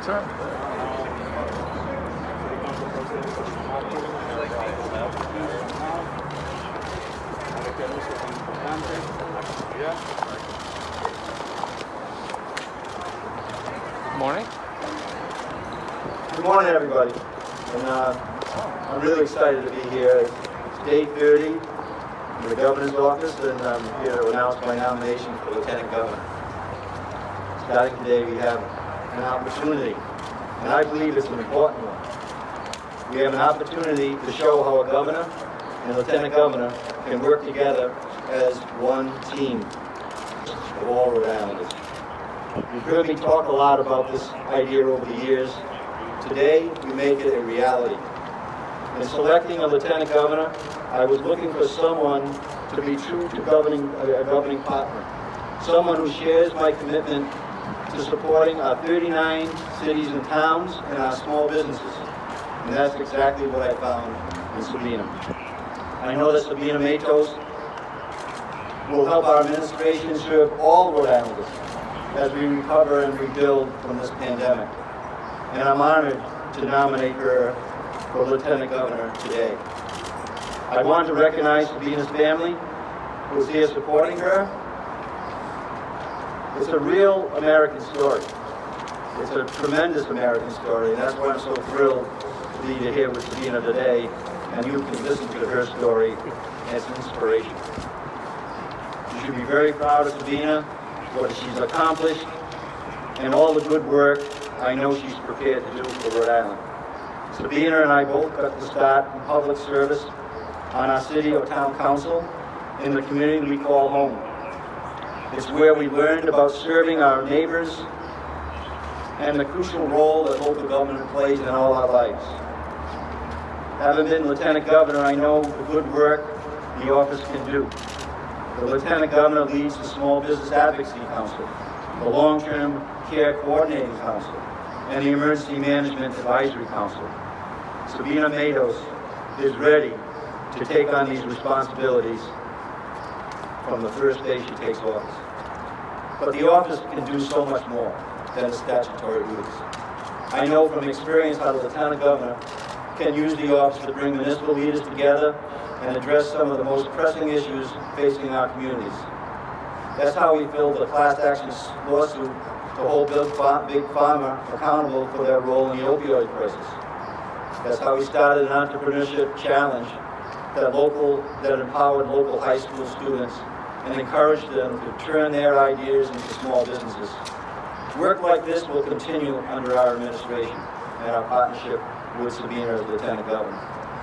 sir. Morning. Good morning, everybody. And I'm really excited to be here. It's day 30 in the governor's office, and I'm here to announce my nomination for lieutenant governor. Starting today, we have an opportunity, and I believe it's an important one. We have an opportunity to show how a governor and lieutenant governor can work together as one team of all Rhode Islanders. You've heard me talk a lot about this idea over the years. Today, we make it a reality. In selecting a lieutenant governor, I was looking for someone to be true to a governing partner, someone who shares my commitment to supporting our 39 cities and towns and our small businesses. And that's exactly what I found in Sabina. I know that Sabina Matos will help our administration serve all Rhode Islanders as we recover and rebuild from this pandemic. And I'm honored to nominate her for Lieutenant Governor today. I want to recognize Sabina's family who's here supporting her. It's a real American story. It's a tremendous American story, and that's why I'm so thrilled to be here with Sabina today, and you can listen to her story as an inspiration. You should be very proud of Sabina, what she's accomplished, and all the good work I know she's prepared to do for Rhode Island. Sabina and I both got to start in public service on our city or town council in the community we call home. It's where we learned about serving our neighbors and the crucial role that local government plays in all our lives. Having been Lieutenant Governor, I know the good work the office can do. The Lieutenant Governor leads the Small Business Advocacy Council, the Long-Term Care Coordinating Council, and the Emergency Management Advisory Council. Sabina Matos is ready to take on these responsibilities from the first day she takes office. But the office can do so much more than its statutory duties. I know from experience how the Lieutenant Governor can use the office to bring municipal leaders together and address some of the most pressing issues facing our communities. That's how we filled the class action lawsuit to hold Big Pharma accountable for their role in the opioid crisis. That's how we started an entrepreneurship challenge that empowered local high school students and encouraged them to turn their ideas into small businesses. Work like this will continue under our administration and our partnership with Sabina as Lieutenant Governor.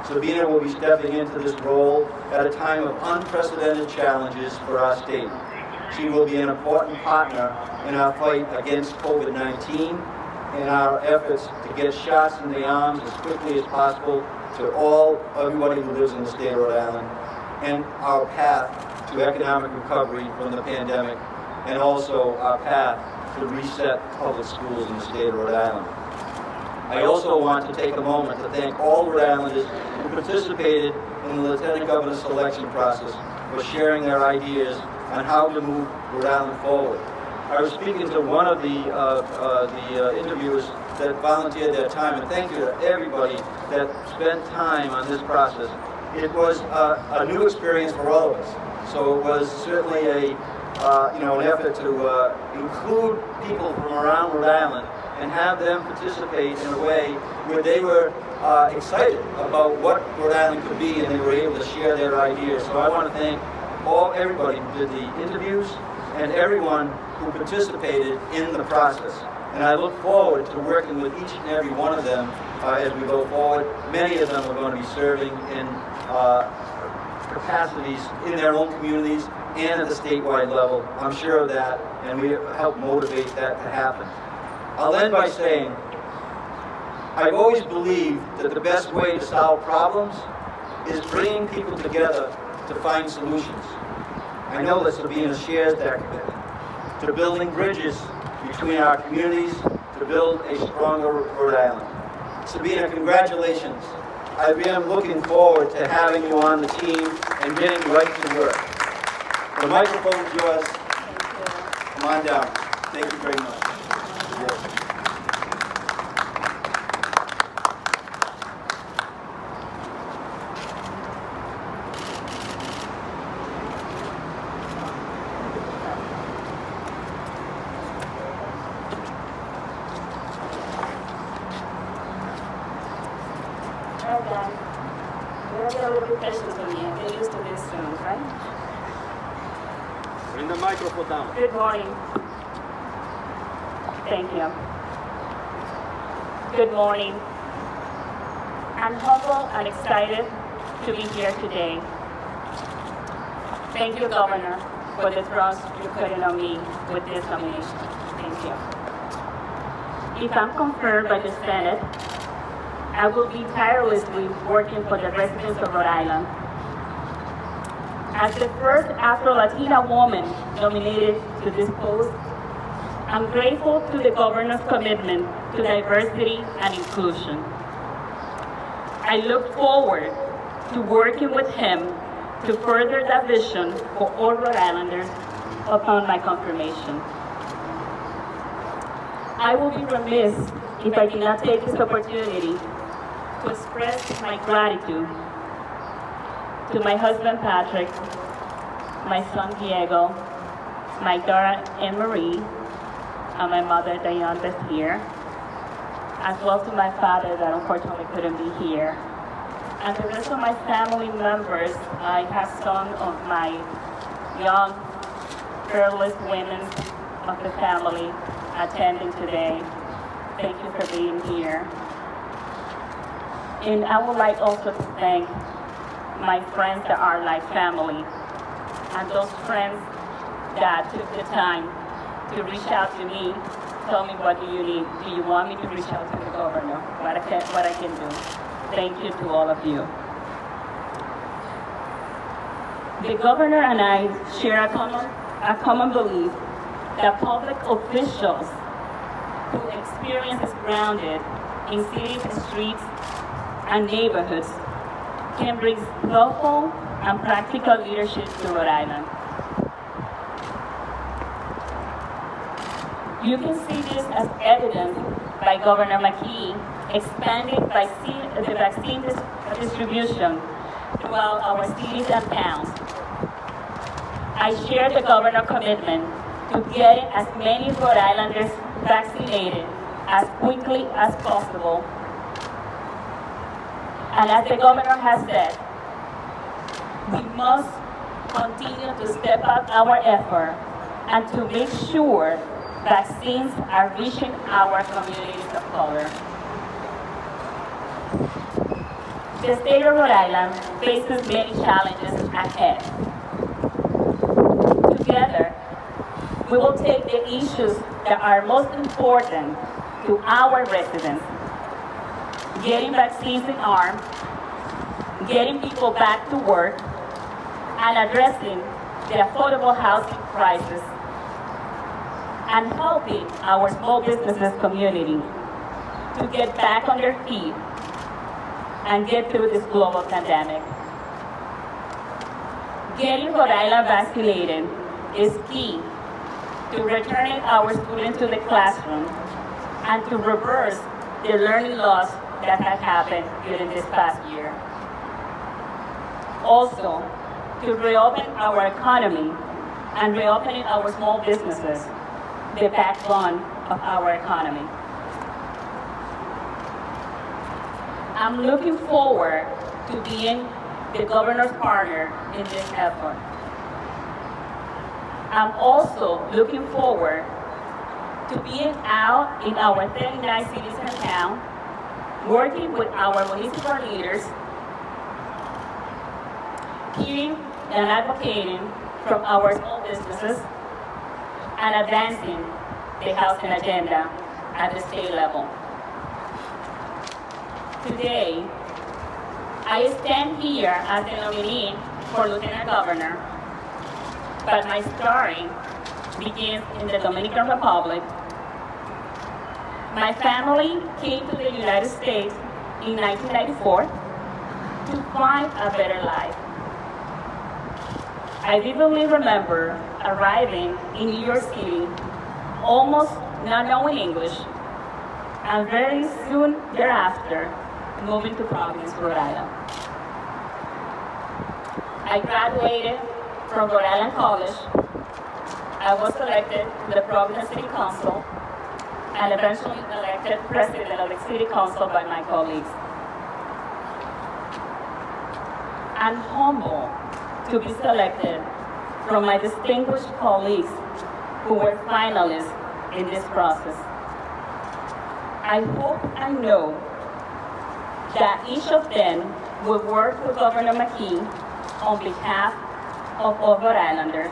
Sabina will be stepping into this role at a time of unprecedented challenges for our state. She will be an important partner in our fight against COVID-19 and our efforts to get shots in the arms as quickly as possible to everybody who lives in the state of Rhode Island, and our path to economic recovery from the pandemic, and also our path to reset public schools in the state of Rhode Island. I also want to take a moment to thank all Rhode Islanders who participated in the Lieutenant Governor's selection process for sharing their ideas on how to move Rhode Island forward. I was speaking to one of the interviewers that volunteered their time, and thank you to everybody that spent time on this process. It was a new experience for all of us, so it was certainly an effort to include people from around Rhode Island and have them participate in a way where they were excited about what Rhode Island could be, and they were able to share their ideas. So I want to thank everybody who did the interviews and everyone who participated in the process. And I look forward to working with each and every one of them as we go forward. Many of them are going to be serving in capacities in their own communities and at the statewide level. I'm sure of that, and we help motivate that to happen. I'll end by saying, I've always believed that the best way to solve problems is bringing people together to find solutions. I know that Sabina shares that commitment to building bridges between our communities to build a stronger Rhode Island. Sabina, congratulations. I am looking forward to having you on the team and getting right to work. The microphone is yours. Come on down. Thank you very much. Dan. You're a little bit precious for me. I get used to this soon, right? Bring the microphone down. Good morning. Thank you. Good morning. I'm humble and excited to be here today. Thank you, Governor, for the trust you put in on me with this nomination. Thank you. If I'm confirmed by the Senate, I will be tirelessly working for the residents of Rhode Island. As the first Afro-Latina woman nominated to this post, I'm grateful to the Governor's commitment to diversity and inclusion. I look forward to working with him to further that vision for all Rhode Islanders upon my confirmation. I will be remiss if I did not take this opportunity to express my gratitude to my husband Patrick, my son Diego, my daughter Anne-Marie, and my mother Diane that's here, as well to my father that unfortunately couldn't be here. And the rest of my family members, I have some of my young, fearless women of the family attending today. Thank you for being here. And I would like also to thank my friends that are like family, and those friends that took the time to reach out to me, tell me what do you need? Do you want me to reach out to the governor? What I can do. Thank you to all of you. The governor and I share a common belief that public officials whose experience is grounded in cities, streets, and neighborhoods can bring thoughtful and practical leadership to Rhode Island. You can see this as evidenced by Governor McKee expanding the vaccine distribution throughout our cities and towns. I share the governor's commitment to getting as many Rhode Islanders vaccinated as quickly as possible. And as the governor has said, we must continue to step up our effort and to make sure vaccines are reaching our communities of color. The state of Rhode Island faces many challenges ahead. Together, we will take the issues that are most important to our residents: getting vaccines in arms, getting people back to work, and addressing the affordable housing crisis, and helping our small businesses community to get back on their feet and get through this global pandemic. Getting Rhode Island vaccinated is key to returning our students to the classroom and to reverse the learning loss that had happened during this past year. Also, to reopen our economy and reopening our small businesses, the backbone of our economy. I'm looking forward to being the governor's partner in this effort. I'm also looking forward to being out in our 39 cities and towns, working with our municipal leaders, hearing and advocating from our small businesses, and advancing the housing agenda at the state level. Today, I stand here as the nominee for Lieutenant Governor, but my story begins in the Dominican Republic. My family came to the United States in 1994 to find a better life. I vividly remember arriving in New York City, almost not knowing English, and very soon thereafter, moving to Providence, Rhode Island. I graduated from Rhode Island College. I was elected to the Providence City Council and eventually elected president of the City Council by my colleagues. and humbled to be selected from my distinguished colleagues who were finalists in this process. I hope and know that each of them will work with Governor McKee on behalf of all Rhode Islanders.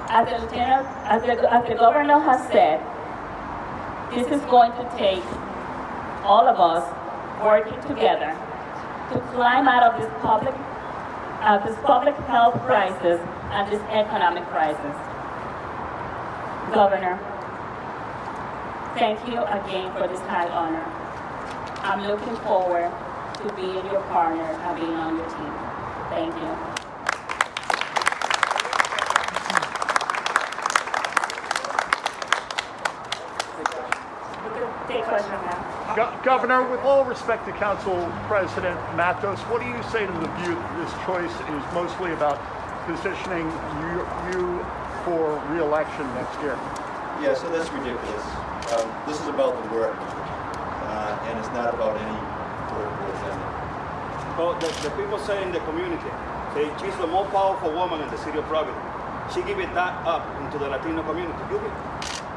As the governor has said, this is going to take all of us working together to climb out of this public health crisis and this economic crisis. Governor, thank you again for this high honor. I'm looking forward to being your partner and being on your team. Thank you. Take questions now. Governor, with all respect to Council President Matos, what do you say to the view that this choice is mostly about positioning you for re-election next year? Yeah, so that's ridiculous. This is about the work, and it's not about any political agenda. Well, the people say in the community, say she's the most powerful woman in the city of Providence. She gave it that up into the Latino community.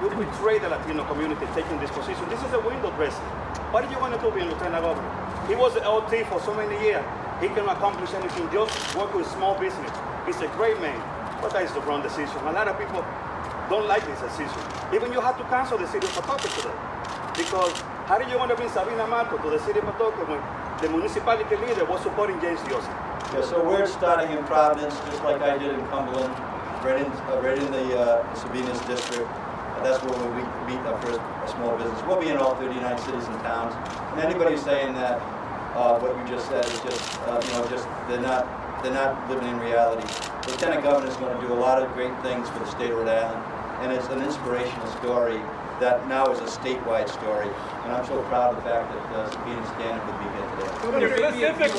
You betray the Latino community taking this position. This is a window dressing. What are you going to do being lieutenant governor? He was the LT for so many years. He cannot accomplish anything, just work with small business. He's a great man, but that is the wrong decision. A lot of people don't like this decision. Even you have to cancel the city of Patoka today. Because how are you going to bring Sabina Matos to the city of Patoka when the municipality leader was supporting James Yossi? Yeah, so we're starting in Providence, just like I did in Cumberland, right in the Sabina's district. That's where we meet our first small business. We'll be in all 39 cities and towns. And anybody saying that what you just said is just they're not living in reality. Lieutenant Governor is going to do a lot of great things for the state of Rhode Island, and it's an inspirational story that now is a statewide story. And I'm so proud of the fact that Sabina Stanton would be here today. Specifically,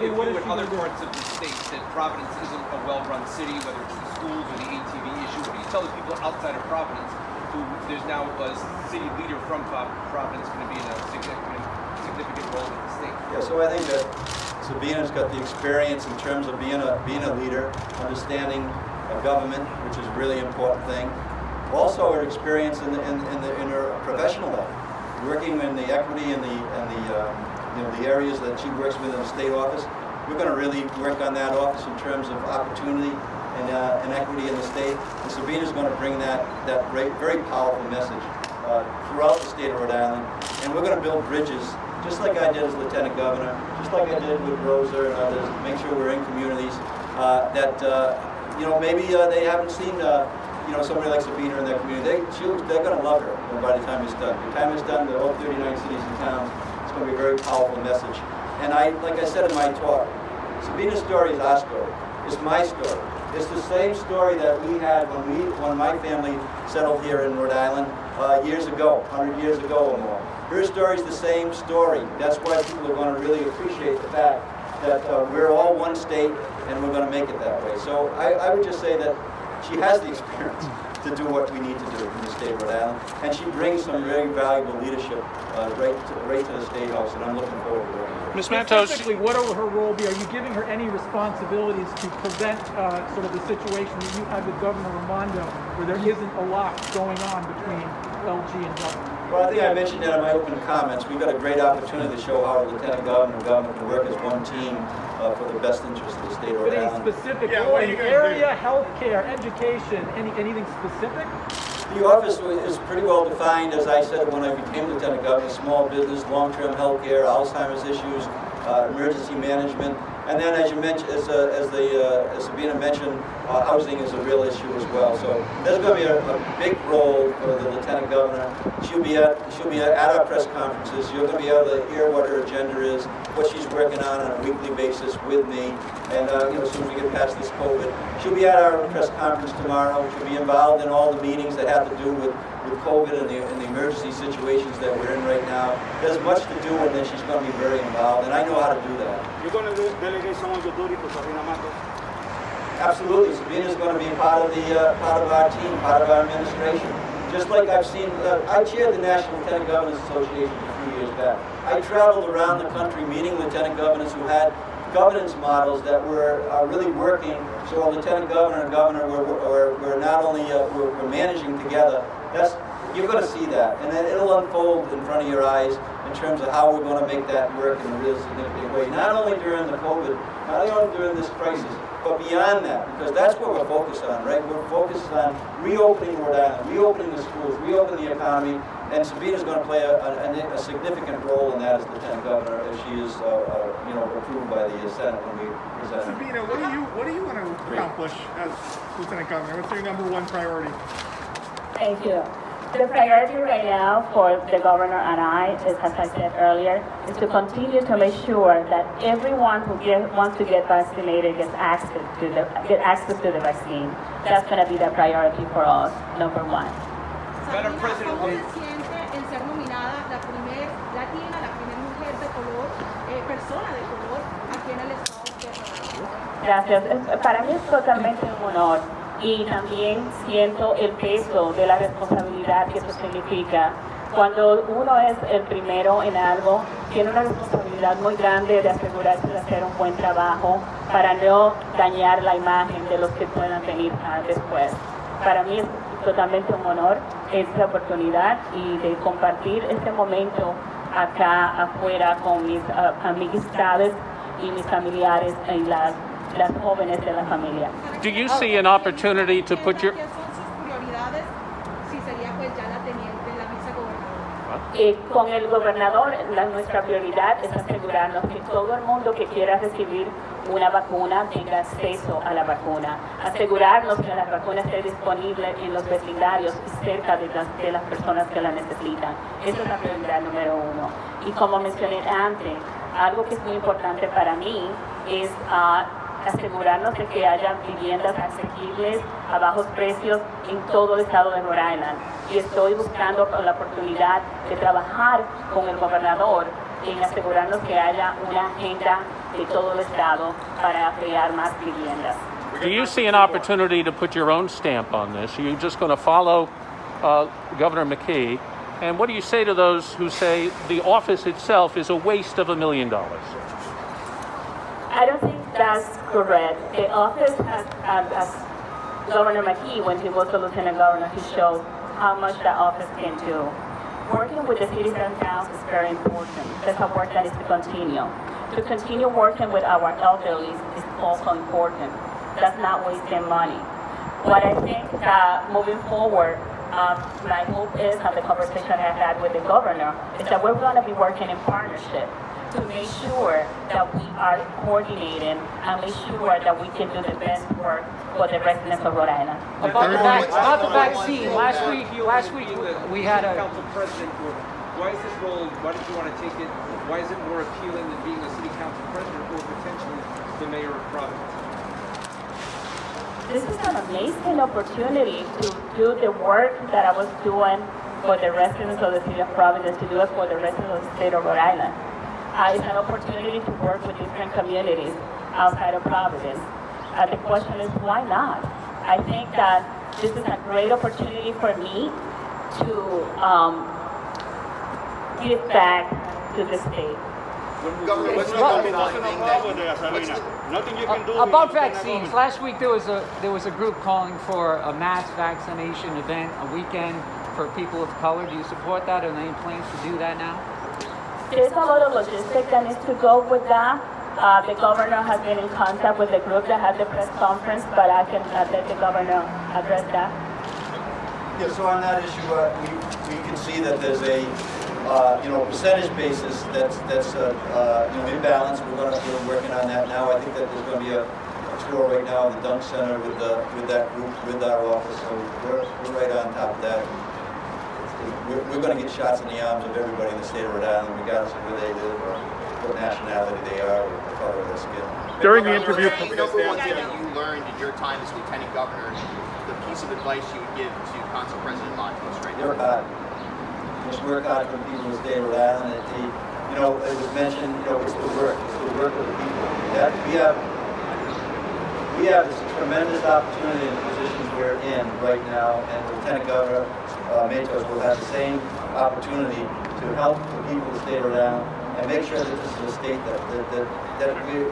what is with other parts of the state that Providence isn't a well-run city, whether it's the schools or the ATV issue? What do you tell the people outside of Providence who there's now a city leader from Providence going to be in a significant role in the state? Yeah, so I think that Sabina's got the experience in terms of being a leader, understanding government, which is a really important thing. Also, her experience in her professional life, working in the equity and the areas that she works with in the state office. We're going to really work on that office in terms of opportunity and equity in the state. And Sabina's going to bring that very powerful message throughout the state of Rhode Island. And we're going to build bridges, just like I did as Lieutenant Governor, just like I did with Rosa and others. Make sure we're in communities that maybe they haven't seen. Somebody like Sabina in their community, they're going to love her by the time it's done. By the time it's done, the whole 39 cities and towns, it's going to be a very powerful message. And like I said in my talk, Sabina's story is our story. It's my story. It's the same story that we had when my family settled here in Rhode Island years ago, 100 years ago or more. Her story is the same story. That's why people are going to really appreciate the fact that we're all one state and we're going to make it that way. So I would just say that she has the experience to do what we need to do in the state of Rhode Island, and she brings some very valuable leadership right to the State House, and I'm looking forward to working with her. Ms. Matos, specifically, what will her role be? Are you giving her any responsibilities to prevent sort of the situation that you had with Governor Raimondo, where there isn't a lot going on between LG and Governor? Well, I think I mentioned that in my opening comments. We've got a great opportunity to show how a Lieutenant Governor and Governor can work as one team for the best interest of the state of Rhode But any Island. specific area, healthcare, education, anything specific? The office is pretty well defined, as I said when I became Lieutenant Governor: small business, long-term health care, Alzheimer's issues, emergency management, and then, as you mentioned, as Sabina mentioned, housing is a real issue as well. So there's going to be a big role for the Lieutenant Governor. She'll be at our press conferences. You're going to be able to hear what her agenda is, what she's working on a weekly basis with me. And as soon as we get past this COVID, she'll be at our press conference tomorrow. She'll be involved in all the meetings that have to do with COVID and the emergency situations that we're in right now. There's much to do, and then she's going to be very involved, and I know how to do that. You're going to delegate some of your duty to Sabina Matos? Absolutely. Sabina's going to be part of our team, part of our administration. Just like I've seen, I chaired the National Lieutenant Governors Association for 3 years back. I traveled around the country meeting lieutenant governors who had governance models that were really working. So a lieutenant governor and governor were not only were managing together. You're going to see that, and then it'll unfold in front of your eyes in terms of how we're going to make that work in a real significant way. Not only during the COVID, not only during this crisis, but beyond that, because that's what we're focused on, right? We're focused on reopening Rhode Island, reopening the schools, reopening the economy, and Sabina's going to play a significant role in that as Lieutenant Governor if she is, approved by the Senate when we present it. Sabina, what do you want to accomplish as Lieutenant Governor? What's your #1 priority? Thank you. The priority right now for the governor and I, is, as I said earlier, is to continue to make sure that everyone who wants to get vaccinated gets access to the vaccine. That's going to be the priority for us, #1. Madam President, ¿Cómo se siente en ser nominada la primer latina, la primera mujer de color, persona de color aquí en el estado de Rhode Island? Gracias. Para mí es totalmente un honor. Y también siento el peso de la responsabilidad que eso significa. Cuando uno es el primero en algo, tiene una responsabilidad muy grande de asegurarse de hacer un buen trabajo para no dañar la imagen de los que puedan venir después. Para mí es totalmente un honor esta oportunidad y de compartir este momento acá afuera con mis amistades y mis familiares y las jóvenes de la familia. Do you see an opportunity to put your... ¿Qué son sus prioridades si sería pues ya la teniente, la vicegobernadora? Con el gobernador, nuestra prioridad es asegurarnos que todo el mundo que quiera recibir una vacuna tenga acceso a la vacuna. Asegurarnos que la vacuna esté disponible en los vecindarios y cerca de las personas que la necesitan. Esa es la prioridad #1. Y como mencioné antes, algo que es muy importante para mí es asegurarnos de que haya viviendas asequibles a bajos precios en todo el estado de Rhode Island. Y estoy buscando la oportunidad de trabajar con el gobernador en asegurarnos que haya una agenda de todo el estado para crear más viviendas. Do you see an opportunity to put your own stamp on this? Are you just going to follow Governor McKee? And what do you say to those who say the office itself is a waste of $1 million? I don't think that's correct. The office has, as Governor McKee, when he was the lieutenant governor, he showed how much the office can do. Working with the cities and towns is very important. That's a work that is to continue. To continue working with our elderly is also important. That's not wasting money. What I think that moving forward, my hope is, and the conversation I had with the governor, is that we're going to be working in partnership to make sure that we are coordinating and make sure that we can do the best work for the residents of Rhode Island. About the vaccine, last week we had a... Council president, why is this role, why did you want to take it, why is it more appealing than being the city council president or potentially the mayor of Providence? This is an amazing opportunity to do the work that I was doing for the residents of the city of Providence, to do it for the residents of the state of Rhode Island. It's an opportunity to work with different communities outside of Providence. The question is, why not? I think that this is a great opportunity for me to give back to the state. Governor, what's nothing wrong with that, Sabina? Nothing you can do. About vaccines, last week there was a group calling for a mass vaccination event, a weekend for people of color. Do you support that? Are there any plans to do that now? There's a lot of logistics that needs to go with that. The governor has been in contact with the group that had the press conference, but I can let the governor address that. Yeah, so on that issue, we can see that there's a percentage basis that's imbalanced. We're working on that now. I think that there's going to be a tour right now at the Dunk Center with that group, with our office. So we're right on top of that. We're going to get shots in the arms of everybody in the state of Rhode Island, regardless of where they live or what nationality they are or the color of their skin. During the interview, What #1 thing that you learned in your time as lieutenant governor, the piece of advice you would give to Council President Matos right now? Work hard. Just work hard for the people in the state of Rhode Island. It was mentioned, it's the work. It's the work of the people. We have this tremendous opportunity in the positions we're in right now, and the lieutenant governor Matos will have the same opportunity to help the people of the state around and make sure that this is a state that we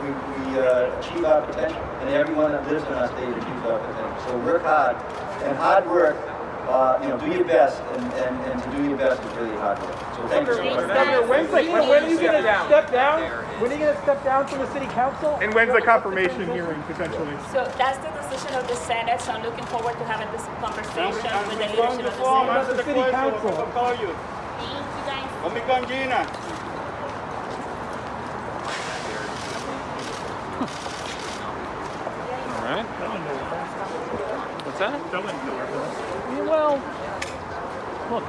achieve our potential, and everyone that lives in our state achieves our potential. So work hard, and hard work, do your best, and to do your best is really hard work. So thank you so much. Governor, when are you going to step down? When are you going to step down from the city council? And when's the confirmation hearing, potentially? So that's the decision of the Senate, so I'm looking forward to having this conversation with the leadership of the Form, Senate. answer the City question. Council. I'll call you. Thank you guys. Omicron Gina. All right. What's that? Dylan, Well, look,